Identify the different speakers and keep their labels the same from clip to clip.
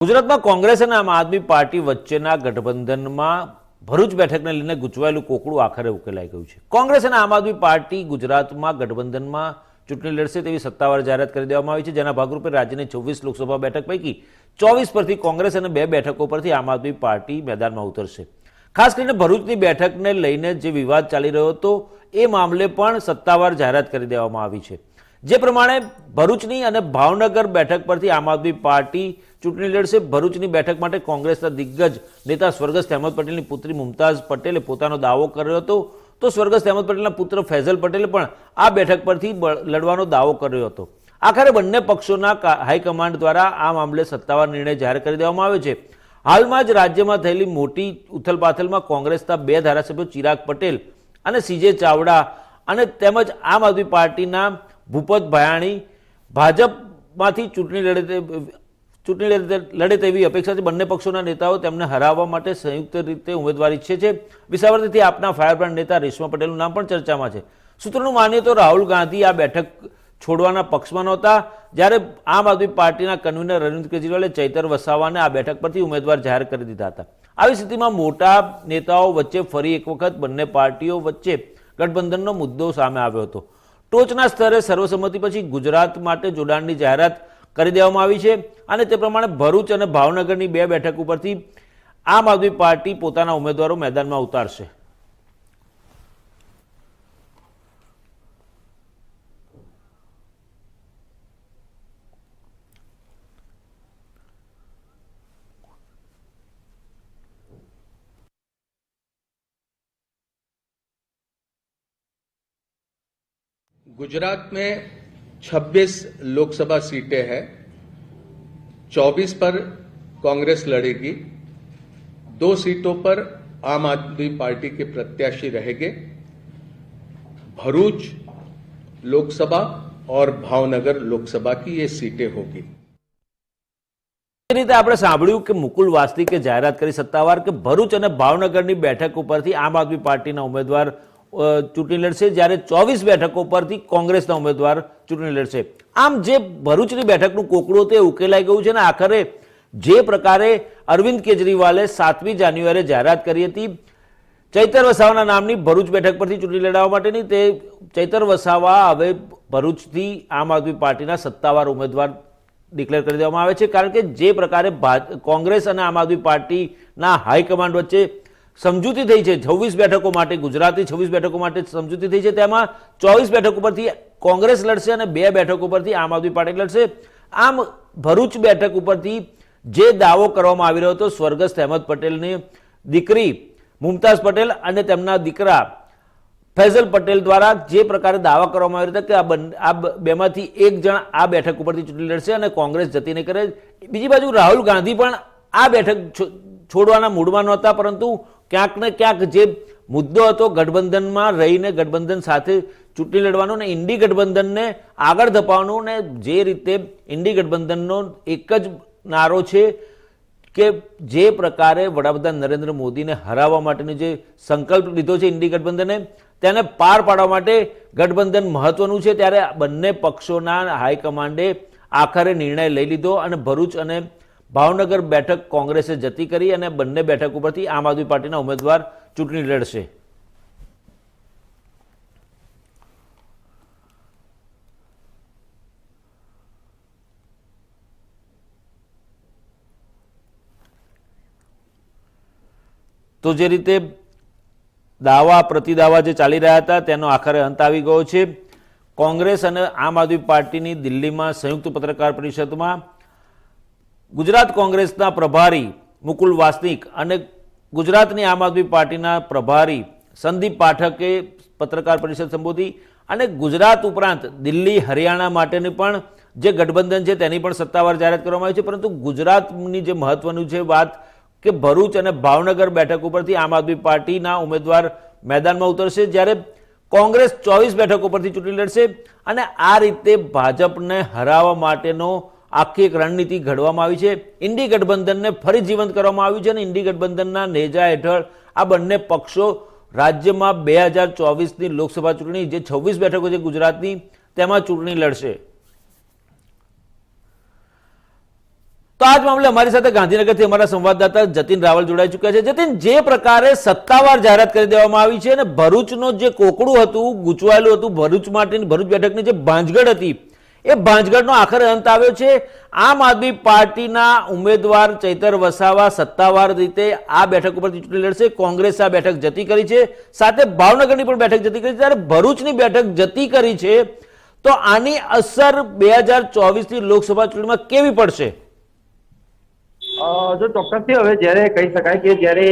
Speaker 1: ગુજરાતમાં કોંગ્રેસ અને આમ આદમી પાર્ટી વચ્ચેના ગઠબંધનમાં ભરૂચ બેઠકને લઈને ગૂંચવાયેલું કોકડું આખરે ઉકેલાઈ ગયું છે। કોંગ્રેસ અને આમ આદમી પાર્ટી ગુજરાતમાં ગઠબંધનમાં ચૂંટણી લડશે તેવી સત્તાવાર જાહેરાત કરી દેવામાં આવી છે, જેના ભાગરૂપે રાજ્યની 24 લોકસભા બેઠક પૈકી 24 પરથી કોંગ્રેસ અને 2 બેઠકો પરથી આમ આદમી પાર્ટી મેદાનમાં ઉતરશે। ખાસ કરીને ભરૂચની બેઠકને લઈને જે વિવાદ ચાલી રહ્યો હતો એ મામલે પણ સત્તાવાર જાહેરાત કરી દેવામાં આવી છે, જે પ્રમાણે ભરૂચની અને ભાવનગર બેઠક પરથી આમ આદમી પાર્ટી ચૂંટણી લડશે। ભરૂચની બેઠક માટે કોંગ્રેસના દિગ્ગજ નેતા સ્વર્ગસ્થ અહેમદ પટેલની પુત્રી મુમતાઝ પટેલે પોતાનો દાવો કર્યો હતો, તો સ્વર્ગસ્થ અહેમદ પટેલના પુત્ર ફૈઝલ પટેલે પણ આ બેઠક પરથી લડવાનો દાવો કર્યો હતો। આખરે બંને પક્ષોના હાઈકમાન્ડ દ્વારા આ મામલે સત્તાવાર નિર્ણય જાહેર કરી દેવામાં આવ્યો છે। હાલમાં જ રાજ્યમાં થયેલી મોટી ઉથલપાથલમાં કોંગ્રેસના 2 ધારાસભ્યો ચિરાગ પટેલ અને સીજે ચાવડા અને તેમજ આમ આદમી પાર્ટીના ભૂપત ભાયાણી ભાજપમાંથી ચૂંટણી લડે તેવી અપેક્ષાથી બંને પક્ષોના નેતાઓ તેમને હરાવવા માટે સંયુક્ત રીતે ઉમેદવારી ઈચ્છે છે। વિસાવદરથી આપના ફાયરબ્રાન્ડ નેતા રેશમા પટેલનું નામ પણ ચર્ચામાં છે। સૂત્રોનું માનીએ તો રાહુલ ગાંધી આ બેઠક છોડવાના પક્ષમાં નહોતા, જ્યારે આમ આદમી પાર્ટીના કન્વીનર અરવિંદ કેજરીવાલે ચૈતર વસાવાને આ બેઠક પરથી ઉમેદવાર જાહેર કરી દીધા હતા। આવી સ્થિતિમાં મોટા નેતાઓ વચ્ચે ફરી એક વખત બંને પાર્ટીઓ વચ્ચે ગઠબંધનનો મુદ્દો સામે આવ્યો હતો। ટોચના સ્તરે સર્વસંમતિ પછી ગુજરાત માટે જોડાણની જાહેરાત કરી દેવામાં આવી છે અને તે પ્રમાણે ભરૂચ અને ભાવનગરની 2 બેઠક ઉપરથી આમ આદમી પાર્ટી પોતાના ઉમેદવારો મેદાનમાં ઉતારશે।
Speaker 2: गुजरात में 26 लोकसभा सीटें हैं, 24 पर कांग्रेस लड़ेगी, 2 सीटों पर आम आदमी पार्टी के प्रत्याशी रहेंगे। भरूच लोकसभा और भावनगर लोकसभा की ये सीटें होगी।
Speaker 1: રીતે આપણે સાંભળ્યું કે મુકુલ વાસનિકે જાહેરાત કરી સત્તાવાર કે ભરૂચ અને ભાવનગરની બેઠક ઉપરથી આમ આદમી પાર્ટીના ઉમેદવાર ચૂંટણી લડશે, જ્યારે 24 બેઠકો પરથી કોંગ્રેસના ઉમેદવાર ચૂંટણી લડશે। આમ જે ભરૂચની બેઠકનું કોકડું તે ઉકેલાઈ ગયું છે ને આખરે જે પ્રકારે અરવિંદ કેજરીવાલે 7મી જાન્યુઆરીએ જાહેરાત કરી હતી ચૈતર વસાવાના નામની ભરૂચ બેઠક પરથી ચૂંટણી લડાવવા માટેની, તે ચૈતર વસાવા હવે ભરૂચથી આમ આદમી પાર્ટીના સત્તાવાર ઉમેદવાર ડિક્લેર કરી દેવામાં આવે છે, કારણ કે જે પ્રકારે કોંગ્રેસ અને આમ આદમી પાર્ટીના હાઈકમાન્ડ વચ્ચે સમજૂતી થઈ છે 26 બેઠકો માટે, ગુજરાતની 26 બેઠકો માટે સમજૂતી થઈ છે, તેમાં 24 બેઠકો પરથી કોંગ્રેસ લડશે અને 2 બેઠકો પરથી આમ આદમી પાર્ટી લડશે। આમ ભરૂચ બેઠક ઉપરથી જે દાવો કરવામાં આવી રહ્યો હતો સ્વર્ગસ્થ અહેમદ પટેલની દીકરી મુમતાઝ પટેલ અને તેમના દીકરા ફૈઝલ પટેલ દ્વારા જે પ્રકારે દાવા કરવામાં આવ્યા હતા કે આ બેમાંથી એક જણ આ બેઠક ઉપરથી ચૂંટણી લડશે અને કોંગ્રેસ જતી નહીં કરે। બીજી બાજુ રાહુલ ગાંધી પણ આ બેઠક છોડવાના મૂડમાં નહોતા, પરંતુ ક્યાંક ને ક્યાંક જે મુદ્દો હતો ગઠબંધનમાં રહીને ગઠબંધન સાથે ચૂંટણી લડવાનો ને ઇન્ડી ગઠબંધનને આગળ ધપાવવાનું, ને જે રીતે ઇન્ડી ગઠબંધનનો એક જ નારો છે કે જે પ્રકારે વડાપ્રધાન નરેન્દ્ર મોદીને હરાવવા માટેનો જે સંકલ્પ લીધો છે ઇન્ડી ગઠબંધને, તેને પાર પાડવા માટે ગઠબંધન મહત્વનું છે, ત્યારે બંને પક્ષોના હાઈકમાન્ડે આખરે નિર્ણય લઈ લીધો અને ભરૂચ અને ભાવનગર બેઠક કોંગ્રેસે જતી કરી અને બંને બેઠક ઉપરથી આમ આદમી પાર્ટીના ઉમેદવાર ચૂંટણી લડશે। તો જે રીતે દાવા પ્રતિદાવા જે ચાલી રહ્યા હતા તેનો આખરે અંત આવી ગયો છે। કોંગ્રેસ અને આમ આદમી પાર્ટીની દિલ્હીમાં સંયુક્ત પત્રકાર પરિષદમાં ગુજરાત કોંગ્રેસના પ્રભારી મુકુલ વાસનિક અને ગુજરાતની આમ આદમી પાર્ટીના પ્રભારી સંદીપ પાઠકે પત્રકાર પરિષદ સંબોધી અને ગુજરાત ઉપરાંત દિલ્હી હરિયાણા માટેની પણ જે ગઠબંધન છે તેની પણ સત્તાવાર જાહેરાત કરવામાં આવી છે, પરંતુ ગુજરાતની જે મહત્વનું છે વાત કે ભરૂચ અને ભાવનગર બેઠક ઉપરથી આમ આદમી પાર્ટીના ઉમેદવાર મેદાનમાં ઉતરશે, જ્યારે કોંગ્રેસ 24 બેઠકો પરથી ચૂંટણી લડશે અને આ રીતે ભાજપને હરાવવા માટેનો આખી એક રણનીતિ ઘડવામાં આવી છે। ઇન્ડી ગઠબંધનને ફરી જીવંત કરવામાં આવ્યું છે અને ઇન્ડી ગઠબંધનના નેજા હેઠળ આ બંને પક્ષો રાજ્યમાં 2024ની લોકસભા ચૂંટણી જે 26 બેઠકો છે ગુજરાતની તેમાં ચૂંટણી લડશે। તો આજ મામલે અમારી સાથે ગાંધીનગરથી અમારા સંવાદદાતા જતીન રાવલ જોડાઈ ચૂક્યા છે. જતીન, જે પ્રકારે સત્તાવાર જાહેરાત કરી દેવામાં આવી છે અને ભરૂચનો જે કોકડું હતું, ગૂંચવાયેલું હતું, ભરૂચ માટેની ભરૂચ બેઠકની જે ભાંજગડ હતી, એ ભાંજગડનો આખરે અંત આવ્યો છે. આમ આદમી પાર્ટીના ઉમેદવાર ચૈતર વસાવા સત્તાવાર રીતે આ બેઠક ઉપરથી ચૂંટણી લડશે. કોંગ્રેસે આ બેઠક જતી કરી છે, સાથે ભાવનગરની પણ બેઠક જતી કરી છે. ત્યારે ભરૂચની બેઠક જતી કરી છે, તો આની અસર 2024ની લોકસભા ચૂંટણીમાં કેવી પડશે?
Speaker 3: જો ચોક્કસથી હવે જ્યારે કહી શકાય કે જ્યારે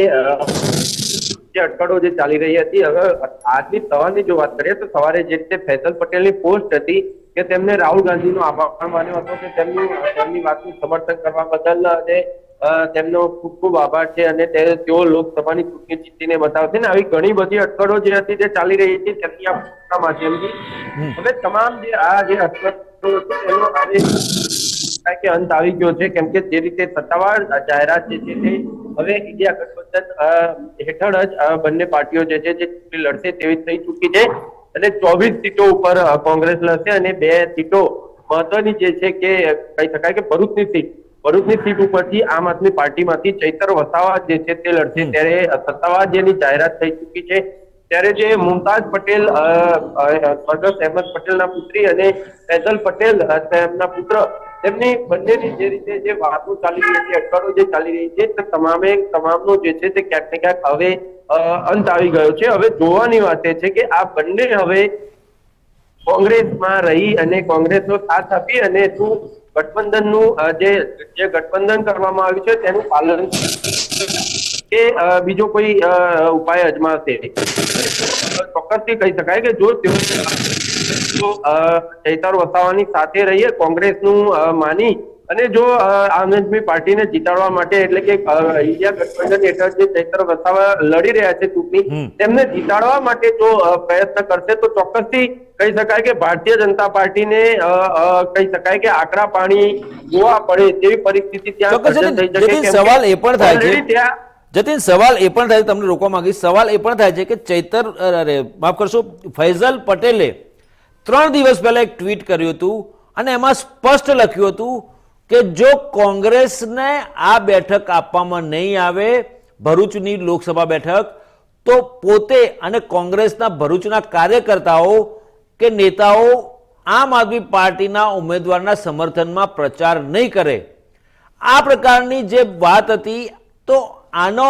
Speaker 3: જે અટકળો જે ચાલી રહી હતી, હવે આજની સવારની જો વાત કરીએ તો સવારે જે રીતે ફૈસલ પટેલની પોસ્ટ હતી કે તેમને રાહુલ ગાંધીનો આભાર માન્યો હતો કે તેમની વાતનું સમર્થન કરવા બદલ અને તેમનો ખૂબ ખૂબ આભાર છે અને તેઓ લોકસભાની ચૂંટણી જીતીને બતાવશે ને આવી ઘણી બધી અટકળો જે હતી તે ચાલી રહી હતી તેમની આ પોસ્ટના માધ્યમથી. હવે તમામ જે અટકળો હતી એનો આજે કે અંત આવી ગયો છે, કેમ કે જે રીતે સત્તાવાર જાહેરાત જે છે તે હવે ઇન્ડિયા ગઠબંધન હેઠળ જ બંને પાર્ટીઓ જે છે જે ચૂંટણી લડશે તેવી થઈ ચૂકી છે અને 24 સીટો ઉપર કોંગ્રેસ લડશે અને 2 સીટો મહત્વની જે છે કે કહી શકાય કે ભરૂચની સીટ ઉપરથી આમ આદમી પાર્ટીમાંથી ચૈતર વસાવા જે છે તે લડશે. ત્યારે સત્તાવાર જેની જાહેરાત થઈ ચૂકી છે, ત્યારે જે મુમતાઝ પટેલ સ્વર્ગસ્થ અહેમદ પટેલના પુત્રી અને ફૈઝલ પટેલ તેમના પુત્ર, તેમની બંનેની જે રીતે જે વાતો ચાલી રહી છે, અટકળો જે ચાલી રહી છે, તે તમામનો જે છે તે ક્યાંક ને ક્યાંક હવે અંત આવી ગયો છે. હવે જોવાની વાત એ છે કે આ બંને હવે કોંગ્રેસમાં રહી અને કોંગ્રેસનો સાથ આપી અને શું ગઠબંધનનું જે ગઠબંધન કરવામાં આવ્યું છે તેનું પાલન કે બીજો કોઈ ઉપાય અજમાવશે. ચોક્કસથી કહી શકાય કે જો તેઓ ચૈતર વસાવાની સાથે રહીએ, કોંગ્રેસનું માની અને જો આમ આદમી પાર્ટીને જીતાડવા માટે એટલે કે ઇન્ડિયા ગઠબંધન હેઠળ જે ચૈતર વસાવા લડી રહ્યા છે ચૂંટણી, તેમને જીતાડવા માટે જો પ્રયત્ન કરશે તો ચોક્કસથી કહી શકાય કે ભારતીય જનતા પાર્ટીને કહી શકાય કે આકરા પાણી જોવા પડે તેવી પરિસ્થિતિ ત્યાં થઈ શકે.
Speaker 1: સવાલ એ પણ થાય છે જતીન, સવાલ એ પણ થાય, તમને રોકવા માંગીશ, સવાલ એ પણ થાય છે કે માફ કરશો, ફૈઝલ પટેલે 3 દિવસ પહેલા એક ટ્વીટ કર્યું હતું અને એમાં સ્પષ્ટ લખ્યું હતું કે જો કોંગ્રેસને આ બેઠક આપવામાં નહીં આવે, ભરૂચની લોકસભા બેઠક, તો પોતે અને કોંગ્રેસના ભરૂચના કાર્યકર્તાઓ કે નેતાઓ આમ આદમી પાર્ટીના ઉમેદવારના સમર્થનમાં પ્રચાર નહીં કરે. આ પ્રકારની જે વાત હતી, તો આનો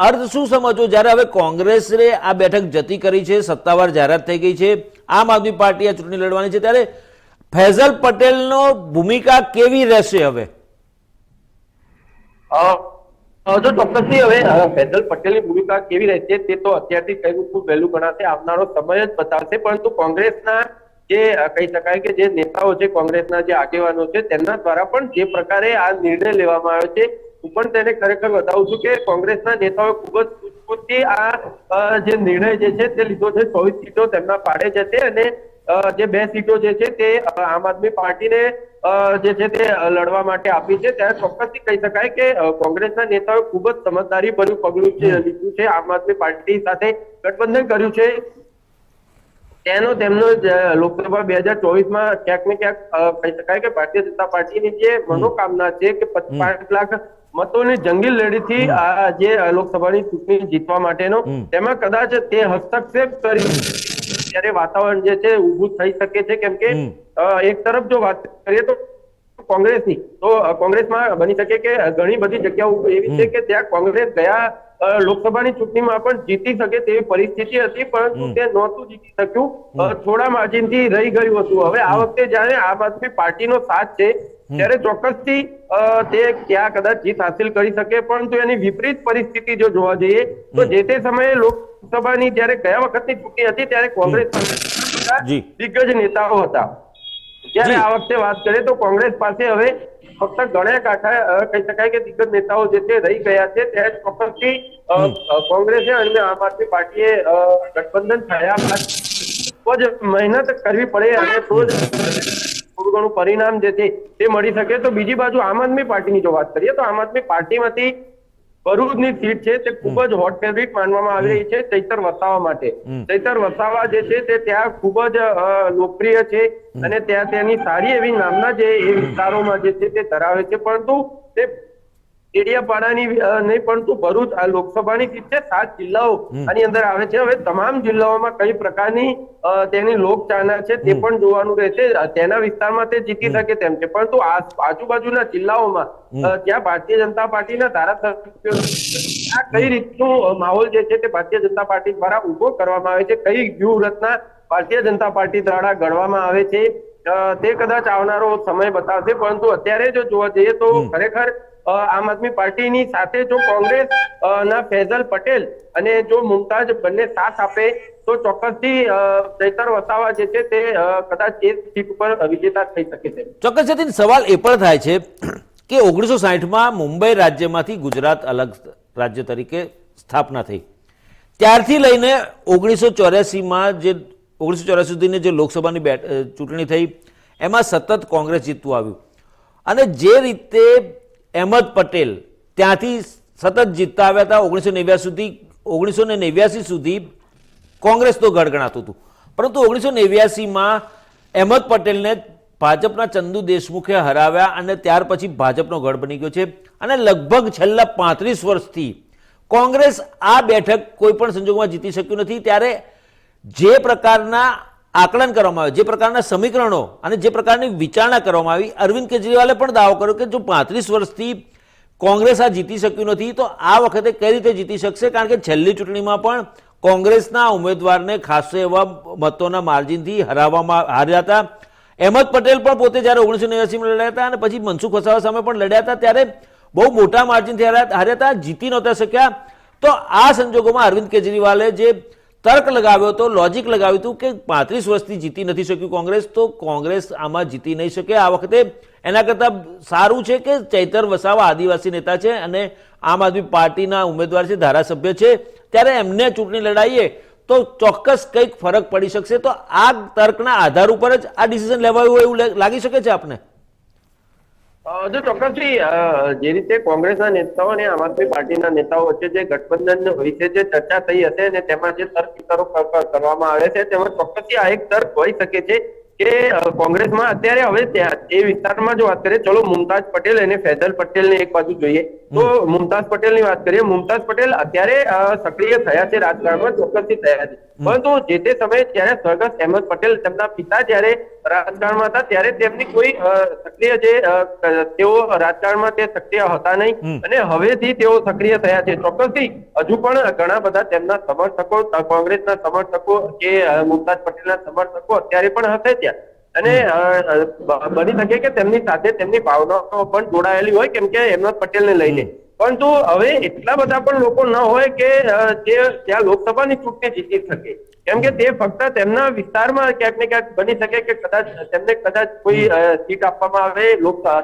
Speaker 1: અર્થ શું સમજો? જ્યારે હવે કોંગ્રેસે આ બેઠક જતી કરી છે, સત્તાવાર જાહેરાત થઈ ગઈ છે, આમ આદમી પાર્ટી આ ચૂંટણી લડવાની છે, ત્યારે ફૈઝલ પટેલનો ભૂમિકા કેવી રહેશે? હવે
Speaker 3: જો ચોક્કસથી હવે ફૈઝલ પટેલની ભૂમિકા કેવી રહેશે તે તો અત્યારથી કહેવું ખૂબ વહેલું ગણાશે, આવનારો સમય જ બતાવશે. પરંતુ કોંગ્રેસના જે કહી શકાય કે જે નેતાઓ છે, કોંગ્રેસના જે આગેવાનો છે, તેમના દ્વારા પણ જે પ્રકારે આ નિર્ણય લેવામાં આવ્યો છે, હું પણ તેને ખરેખર બતાવું છું કે કોંગ્રેસના નેતાઓએ ખૂબ જ સૂઝબૂછથી આ જે નિર્ણય જે છે તે લીધો છે. 24 સીટો તેમના પાડે જશે અને જે 2 સીટો જે છે તે આમ આદમી પાર્ટીને જે છે તે લડવા માટે આપી છે. ત્યારે ચોક્કસથી કહી શકાય કે કોંગ્રેસના નેતાઓએ ખૂબ જ સમજદારી ભર્યું પગલું લીધું છે, આમ આદમી પાર્ટી સાથે ગઠબંધન કર્યું છે. તેમનો લોકસભા 2024માં ક્યાંક ને ક્યાંક કહી શકાય કે ભારતીય જનતા પાર્ટીની જે મનોકામના છે કે 5 લાખ મતોની જંગી લડીથી આ જે લોકસભાની ચૂંટણી જીતવા માટેનો, તેમાં કદાચ તે હસ્તક્ષેપ કરી ત્યારે વાતાવરણ જે છે ઊભું થઈ શકે છે. કેમ કે એક તરફ જો વાત કરીએ તો કોંગ્રેસની, તો કોંગ્રેસમાં બની શકે કે ઘણી બધી જગ્યાઓ એવી છે કે ત્યાં કોંગ્રેસ ગયા લોકસભાની ચૂંટણીમાં પણ જીતી શકે તેવી પરિસ્થિતિ હતી, પરંતુ તે નહોતું જીતી શક્યું, થોડા માર્જિનથી રહી ગયું હતું. હવે આ વખતે જયારે આમ આદમી પાર્ટીનો સાથ છે ત્યારે ચોક્કસથી તે ક્યાં કદાચ જીત હાસિલ કરી શકે, પરંતુ એની વિપરીત પરિસ્થિતિ જો જોવા જઈએ તો જે તે સમયે લોકસભાની જયારે ગયા વખતની ચૂંટણી હતી ત્યારે કોંગ્રેસ દિગ્ગજ નેતાઓ હતા. જ્યારે આ વખતે વાત કરીએ તો કોંગ્રેસ પાસે હવે ફક્ત ગણ્યા કાંઠા કહી શકાય કે દિગ્ગજ નેતાઓ જે છે રહી ગયા છે. ત્યારે ચોક્કસથી કોંગ્રેસે અને આમ આદમી પાર્ટીએ ગઠબંધન થયા બાદ જ મહેનત કરવી પડે અને તો જ થોડું ઘણું પરિણામ જે છે તે મળી શકે. તો બીજી બાજુ આમ આદમી પાર્ટીની જો વાત કરીએ તો આમ આદમી પાર્ટીમાંથી ભરૂચની સીટ છે તે ખૂબ જ હોટ ફેવરિટ માનવામાં આવી રહી છે ચૈતર વસાવા માટે. ચૈતર વસાવા જે છે તે ત્યાં ખૂબ જ લોકપ્રિય છે અને ત્યાં તેની સારી એવી નામના જે એ વિસ્તારોમાં જે છે તે ધરાવે છે. પરંતુ તે ડેડિયાપાડાની નહીં પરંતુ ભરૂચ આ લોકસભાની સીટ છે 7 જિલ્લાઓ આની અંદર આવે છે. હવે તમામ જિલ્લાઓમાં કઈ પ્રકારની તેની લોકચાહના છે તે પણ જોવાનું રહેશે. તેના વિસ્તારમાં તે જીતી શકે તેમ છે, પરંતુ આજુબાજુના જિલ્લાઓમાં ત્યાં ભારતીય જનતા પાર્ટીના ધારાસભ્યો આ કઈ રીતનું માહોલ જે છે તે ભારતીય જનતા પાર્ટી દ્વારા ઉભો કરવામાં આવે છે, કઈ વ્યૂહરચના ભારતીય જનતા પાર્ટી દ્વારા ઘડવામાં આવે છે તે કદાચ આવનારો સમય બતાવશે. પરંતુ અત્યારે જો જોવા જઈએ તો ખરેખર આમ આદમી પાર્ટીની સાથે જો કોંગ્રેસ ના ફૈઝલ પટેલ અને જો મુમતાજ બંને સાથ આપે તો ચોક્કસથી ચૈતર વસાવા જે છે તે કદાચ એ સીટ ઉપર વિજેતા થઈ શકે છે.
Speaker 1: ચોક્કસ જતીન, સવાલ એ પણ થાય છે કે 1960માં મુંબઈ રાજ્યમાંથી ગુજરાત અલગ રાજ્ય તરીકે સ્થાપના થઈ, ત્યારથી લઈને 1984માં જે 1984 સુધીની જે લોકસભાની ચૂંટણી થઈ એમાં સતત કોંગ્રેસ જીતતું આવ્યું, અને જે રીતે અહેમદ પટેલ ત્યાંથી સતત જીતતા આવ્યા હતા 1989 સુધી કોંગ્રેસ તો ગઢ ગણાતું હતું, પરંતુ 1989માં અહેમદ પટેલને ભાજપના ચંદુ દેશમુખે હરાવ્યા અને ત્યાર પછી ભાજપનો ગઢ બની ગયો છે. અને લગભગ છેલ્લા 35 વર્ષથી કોંગ્રેસ આ બેઠક કોઈ પણ સંજોગોમાં જીતી શક્યું નથી. ત્યારે જે પ્રકારના આકલન કરવામાં આવે, જે પ્રકારના સમીકરણો અને જે પ્રકારની વિચારણા કરવામાં આવી, અરવિંદ કેજરીવાલે પણ દાવો કર્યો કે જો 35 વર્ષથી કોંગ્રેસ આ જીતી શક્યું નથી તો આ વખતે કઈ રીતે જીતી શકશે, કારણ કે છેલ્લી ચૂંટણીમાં પણ કોંગ્રેસના ઉમેદવારને ખાસ એવા મતોના માર્જિનથી હાર્યા હતા. અહેમદ પટેલ પણ પોતે જ્યારે 1989માં લડ્યા હતા અને પછી મનસુખ વસાવા સામે પણ લડ્યા હતા ત્યારે બહુ મોટા માર્જિનથી હાર્યા હતા, જીતી નહોતા શક્યા. તો આ સંજોગોમાં અરવિંદ કેજરીવાલે જે તર્ક લગાવ્યો હતો, લોજિક લગાવ્યું હતું કે 35 વર્ષથી જીતી નથી શક્યું કોંગ્રેસ, તો કોંગ્રેસ આમાં જીતી નહીં શકે. આ વખતે એના કરતાં સારું છે કે ચૈતર વસાવા આદિવાસી નેતા છે અને આમ આદમી પાર્ટીના ઉમેદવાર છે, ધારાસભ્ય છે, ત્યારે એમને ચૂંટણી લડાઈએ તો ચોક્કસ કંઈક ફરક પડી શકશે. તો આ તર્કના આધાર ઉપર જ આ ડિસિઝન લેવાયું હોય એવું લાગી શકે છે આપને?
Speaker 3: જો ચોક્કસથી જે રીતે કોંગ્રેસના નેતાઓ અને આમ આદમી પાર્ટીના નેતાઓ વચ્ચે જે ગઠબંધન વિશે જે ચર્ચા થઈ હશે અને તેમાં જે તર્ક વિતર્કો કરવામાં આવે છે તેમાં ચોક્કસથી આ એક તર્ક હોઈ શકે છે કે કોંગ્રેસમાં અત્યારે હવે એ વિસ્તારમાં જો વાત કરીએ, ચલો મુમતાજ પટેલ અને ફૈઝલ પટેલને એક બાજુ જોઈએ તો મુમતાજ પટેલની વાત કરીએ, મુમતાજ પટેલ અત્યારે સક્રિય થયા છે રાજકારણમાં, ચોક્કસથી થયા છે, પરંતુ જે તે સમયે જ્યારે સ્વર્ગસ્થ અહેમદ પટેલ તેમના પિતા જ્યારે રાજકારણમાં હતા ત્યારે તેમની કોઈ સક્રિય જે તેઓ રાજકારણમાં તે સક્રિય હતા નહીં અને હવેથી તેઓ સક્રિય થયા છે. ચોક્કસથી હજુ પણ ઘણા બધા તેમના સમર્થકો, કોંગ્રેસના સમર્થકો કે મુમતાજ પટેલના સમર્થકો અત્યારે પણ હશે ત્યાં, અને બની શકે કે તેમની સાથે તેમની ભાવનાઓ પણ જોડાયેલી હોય કેમ કે અહેમદ પટેલને લઈને, પરંતુ હવે એટલા બધા પણ લોકો ન હોય કે જે ત્યાં લોકસભાની ચૂંટણી જીતી શકે, કેમ કે તે ફક્ત તેમના વિસ્તારમાં ક્યાંક ને ક્યાંક બની શકે કે કદાચ કોઈ સીટ આપવામાં આવે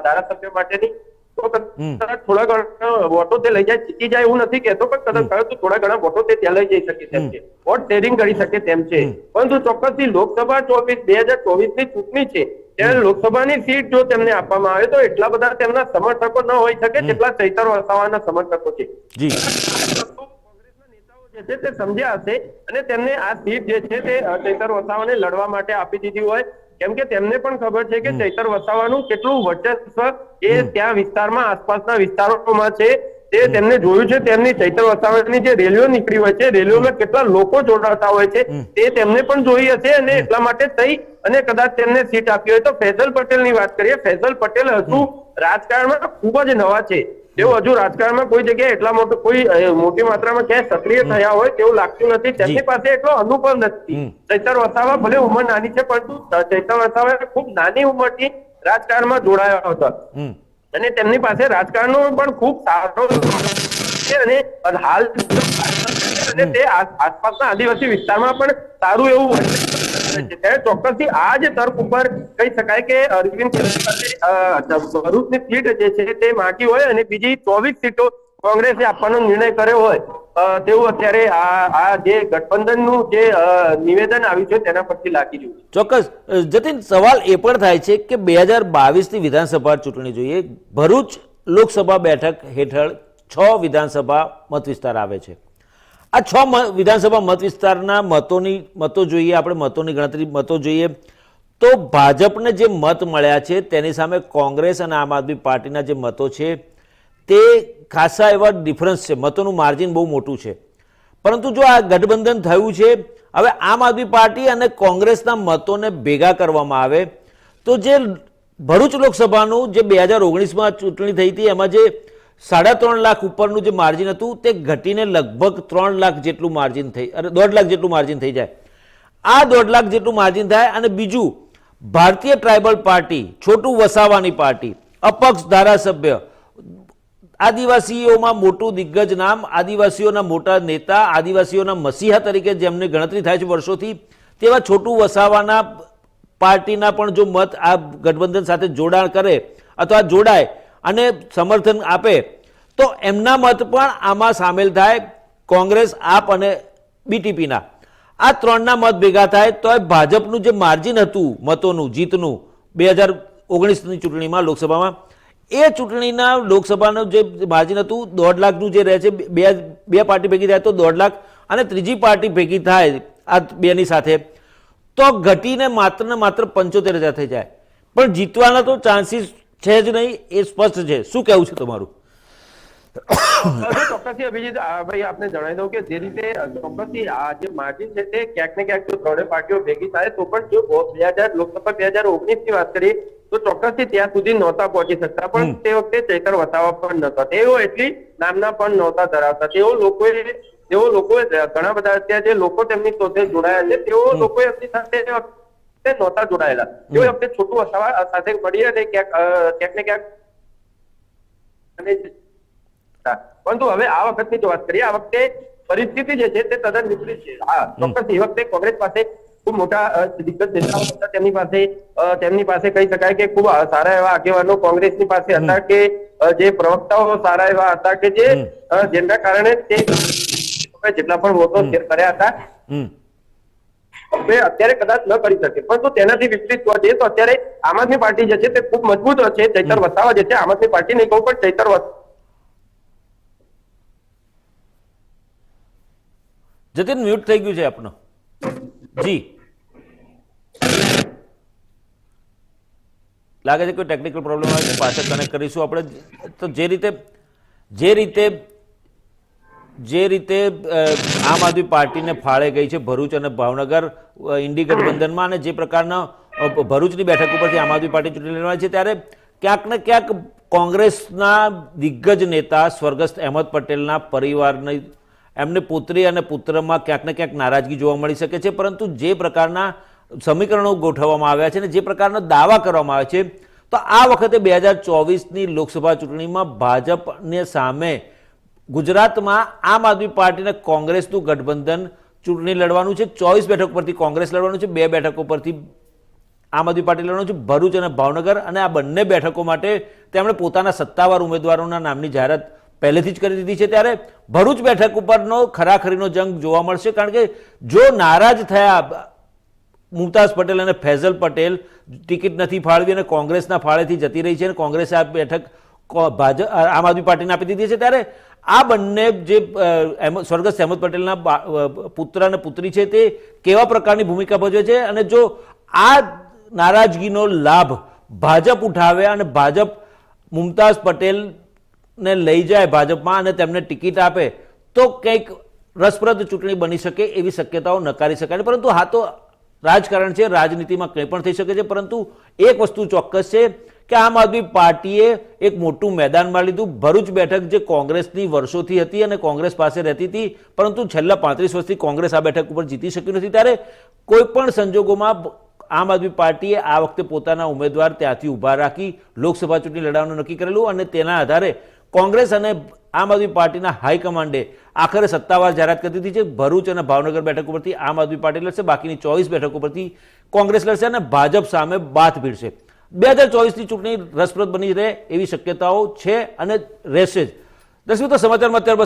Speaker 3: ધારાસભ્ય માટેની તો કદાચ થોડા ઘણા વોટો તે લઈ જાય, જીતી જાય એવું નથી કહેતો, પણ કદાચ થોડા ઘણા વોટો તે ત્યાં લઈ જઈ શકે તેમ છે, વોટ શેરિંગ કરી શકે તેમ છે. પરંતુ ચોક્કસથી લોકસભા 2024 ની ચૂંટણી છે ત્યારે લોકસભાની સીટ જો તેમને આપવામાં આવે તો એટલા બધા તેમના સમર્થકો ન હોઈ શકે જેટલા ચૈતર વસાવાના સમર્થકો છે. તે સમજ્યા હશે અને તેમને આ સીટ જે છે તે ચૈતર વસાવાને લડવા માટે આપી દીધી હોય, કેમ કે તેમને પણ ખબર છે કે ચૈતર વસાવાનું કેટલું વર્ચસ્વ એ ત્યાં વિસ્તારમાં આસપાસના વિસ્તારોમાં છે, તે તેમને જોયું છે. તેમની ચૈતર વસાવાની જે રેલીઓ નીકળી હોય છે, રેલીઓમાં કેટલા લોકો જોડાતા હોય છે તે તેમને પણ જોઈ હશે અને એટલા માટે થઈ અને કદાચ તેમને સીટ આપી હોય. તો ફૈઝલ પટેલની વાત કરીએ, ફૈઝલ પટેલ હજુ રાજકારણમાં ખૂબ જ નવા છે, તેઓ હજુ રાજકારણમાં કોઈ જગ્યાએ એટલા મોટી માત્રામાં ક્યાંય સક્રિય થયા હોય તેવું લાગતું નથી, તેમની પાસે એટલો અનુભવ નથી. ચૈતર વસાવા ભલે ઉંમર નાની છે પરંતુ ચૈતર વસાવા ખૂબ નાની ઉંમરથી રાજકારણમાં જોડાયા હતા અને તેમની પાસે રાજકારણનો પણ ખૂબ સારો છે અને હાલ અને તે આસપાસના આદિવાસી વિસ્તારમાં પણ સારું એવું ત્યારે ચોક્કસથી આ જ તર્ક ઉપર કહી શકાય કે અરવિંદ ભરૂચની સીટ જે છે તે માંગી હોય અને બીજી 24 સીટો કોંગ્રેસે આપવાનો નિર્ણય કર્યો હોય તેવું અત્યારે આ જે ગઠબંધનનું જે નિવેદન આવ્યું છે તેના પરથી લાગી રહ્યું છે.
Speaker 1: ચોક્કસ જતીન, સવાલ એ પણ થાય છે કે 2022ની વિધાનસભા ચૂંટણી જોઈએ, ભરૂચ લોકસભા બેઠક હેઠળ 6 વિધાનસભા મત વિસ્તાર આવે છે. આ 6 વિધાનસભા મત વિસ્તારના મતો જોઈએ, આપણે મતોની ગણતરી મતો જોઈએ તો ભાજપને જે મત મળ્યા છે તેની સામે કોંગ્રેસ અને આમ આદમી પાર્ટીના જે મતો છે તે ખાસા એવા ડિફરન્સ છે, મતોનું માર્જિન બહુ મોટું છે. પરંતુ જો આ ગઠબંધન થયું છે, હવે આમ આદમી પાર્ટી અને કોંગ્રેસના મતોને ભેગા કરવામાં આવે તો જે ભરૂચ લોકસભાનું જે 2019માં ચૂંટણી થઈ હતી એમાં જે 3.5 લાખ ઉપરનું જે માર્જિન હતું તે ઘટીને લગભગ 3 લાખ જેટલું માર્જિન થઈ, 1.5 લાખ જેટલું માર્જિન થઈ જાય. આ 1.5 લાખ જેટલું માર્જિન થાય. અને બીજું, ભારતીય ટ્રાઇબલ પાર્ટી, છોટું વસાવાની પાર્ટી, અપક્ષ ધારાસભ્ય, આદિવાસીઓમાં મોટું દિગ્ગજ નામ, આદિવાસીઓના મોટા નેતા, આદિવાસીઓના મસીહા તરીકે જેમની ગણતરી થાય છે વર્ષોથી, તેવા છોટું વસાવાના પાર્ટીના પણ જો મત આ ગઠબંધન સાથે જોડાણ કરે અથવા જોડાય અને સમર્થન આપે તો એમના મત પણ આમાં સામેલ થાય. કોંગ્રેસ, આપ અને બીટીપીના આ ત્રણના મત ભેગા થાય તો ભાજપનું જે માર્જિન હતું મતોનું જીતનું 2019ની ચૂંટણીમાં લોકસભામાં, એ ચૂંટણીના લોકસભાનું જે માર્જિન હતું 1.5 લાખનું જે રહે છે, બે પાર્ટી ભેગી થાય તો 1.5 લાખ અને ત્રીજી પાર્ટી ભેગી થાય આ બેની સાથે તો ઘટીને માત્ર ને માત્ર 75,000 થઈ જાય. પણ જીતવાના તો ચાન્સીસ છે જ નહીં, એ સ્પષ્ટ છે. શું કહેવું છે તમારું?
Speaker 3: ચોક્કસથી અભિજીત ભાઈ આપને જણાવી દઉં કે જે રીતે ચોક્કસથી આ જે માર્જિન છે તે ક્યાંક ને ક્યાંક જો ત્રણેય પાર્ટીઓ ભેગી થાય તો પણ જો લોકસભા 2019 ની વાત કરીએ તો ચોક્કસથી ત્યાં સુધી નહોતા પહોંચી શકતા. પણ તે વખતે ચૈતર વસાવા પણ નહોતા, તેઓ એટલી નામના પણ નહોતા ધરાવતા. તેઓ લોકોએ ઘણા બધા અત્યારે જે લોકો તેમની સાથે જોડાયા છે તેઓ લોકો એમની સાથે નહોતા જોડાયેલા. તેઓ વખતે છોટું વસાવા સાથે મળી અને ક્યાંક ને ક્યાંક પરંતુ હવે આ વખતની જો વાત કરીએ, આ વખતે પરિસ્થિતિ જે છે તે તદ્દન વિપરીત છે. હા, ચોક્કસ એ વખતે કોંગ્રેસ પાસે ખૂબ મોટા દિગ્ગજ નેતાઓ હતા, તેમની પાસે કહી શકાય કે ખૂબ સારા એવા આગેવાનો કોંગ્રેસની પાસે હતા, કે જે પ્રવક્તાઓ સારા એવા હતા કે જેના કારણે તે જેટલા પણ વોટો શેર કર્યા હતા અત્યારે કદાચ ન કરી શકે. પરંતુ તેનાથી વિપરીત જોવા જઈએ તો અત્યારે આમ આદમી પાર્ટી જે છે તે ખૂબ મજબૂત છે. ચૈતર વસાવા જે છે, આમ આદમી પાર્ટી નહીં કહું પણ ચૈતર
Speaker 1: જતીન મ્યુટ થઈ ગયું છે આપનો. જી, લાગે છે કોઈ ટેકનિકલ પ્રોબ્લેમ આવે છે, પાછળ કનેક્ટ કરીશું આપણે. તો જે રીતે આમ આદમી પાર્ટીને ફાળે ગઈ છે ભરૂચ અને ભાવનગર ઇન્ડી ગઠબંધનમાં, અને જે પ્રકારના ભરૂચની બેઠક ઉપરથી આમ આદમી પાર્ટી ચૂંટણી લડવાની છે, ત્યારે ક્યાંક ને ક્યાંક કોંગ્રેસના દિગ્ગજ નેતા સ્વર્ગસ્થ અહેમદ પટેલના પરિવારની એમની પુત્રી અને પુત્રમાં ક્યાંક ને ક્યાંક નારાજગી જોવા મળી શકે છે. પરંતુ જે પ્રકારના સમીકરણો ગોઠવવામાં આવ્યા છે અને જે પ્રકારનો દાવા કરવામાં આવે છે, તો આ વખતે 2024ની લોકસભા ચૂંટણીમાં ભાજપને સામે ગુજરાતમાં આમ આદમી પાર્ટી અને કોંગ્રેસનું ગઠબંધન ચૂંટણી લડવાનું છે. 24 બેઠકો પરથી કોંગ્રેસ લડવાનું છે, 2 બેઠકો પરથી આમ આદમી પાર્ટી લડવાનું છે, ભરૂચ અને ભાવનગર. અને આ બંને બેઠકો માટે તેમણે પોતાના સત્તાવાર ઉમેદવારોના નામની જાહેરાત પહેલેથી જ કરી દીધી છે. ત્યારે ભરૂચ બેઠક ઉપરનો ખરાખરીનો જંગ જોવા મળશે, કારણ કે જો નારાજ થયા મુમતાઝ પટેલ અને ફૈઝલ પટેલ, ટિકિટ નથી ફાળવી અને કોંગ્રેસના ફાળેથી જતી રહી છે અને કોંગ્રેસે આ બેઠક આમ આદમી પાર્ટીને આપી દીધી છે, ત્યારે આ બંને જે સ્વર્ગસ્થ અહેમદ પટેલના પુત્ર અને પુત્રી છે તે કેવા પ્રકારની ભૂમિકા ભજવે છે, અને જો આ નારાજગીનો લાભ ભાજપ ઉઠાવે અને ભાજપ મુમતાઝ પટેલને લઈ જાય ભાજપમાં અને તેમને ટિકિટ આપે તો કંઈક રસપ્રદ ચૂંટણી બની શકે એવી શક્યતાઓ નકારી શકાય. પરંતુ હા, તો રાજકારણ છે, રાજનીતિમાં કંઈ પણ થઈ શકે છે. પરંતુ એક વસ્તુ ચોક્કસ છે કે આમ આદમી પાર્ટીએ એક મોટું મેદાનમાં લીધું. ભરૂચ બેઠક જે કોંગ્રેસની વર્ષોથી હતી અને કોંગ્રેસ પાસે રહેતી હતી, પરંતુ છેલ્લા 35 વર્ષથી કોંગ્રેસ આ બેઠક ઉપર જીતી શક્યું નથી. ત્યારે કોઈ પણ સંજોગોમાં આમ આદમી પાર્ટીએ આ વખતે પોતાના ઉમેદવાર ત્યાંથી ઊભા રાખી લોકસભા ચૂંટણી લડાવવાનું નક્કી કરેલું, અને તેના આધારે કોંગ્રેસ અને આમ આદમી પાર્ટીના હાઈકમાન્ડે આખરે સત્તાવાર જાહેરાત કરી દીધી છે. ભરૂચ અને ભાવનગર બેઠક ઉપરથી આમ આદમી પાર્ટી લડશે, બાકીની 24 બેઠકો પરથી કોંગ્રેસ લડશે અને ભાજપ સામે બાથ ભીડશે. 2024ની ચૂંટણી રસપ્રદ બની રહે એવી શક્યતાઓ છે અને રહેશે જ. દર્શકો, સમાચારમાં અત્યારે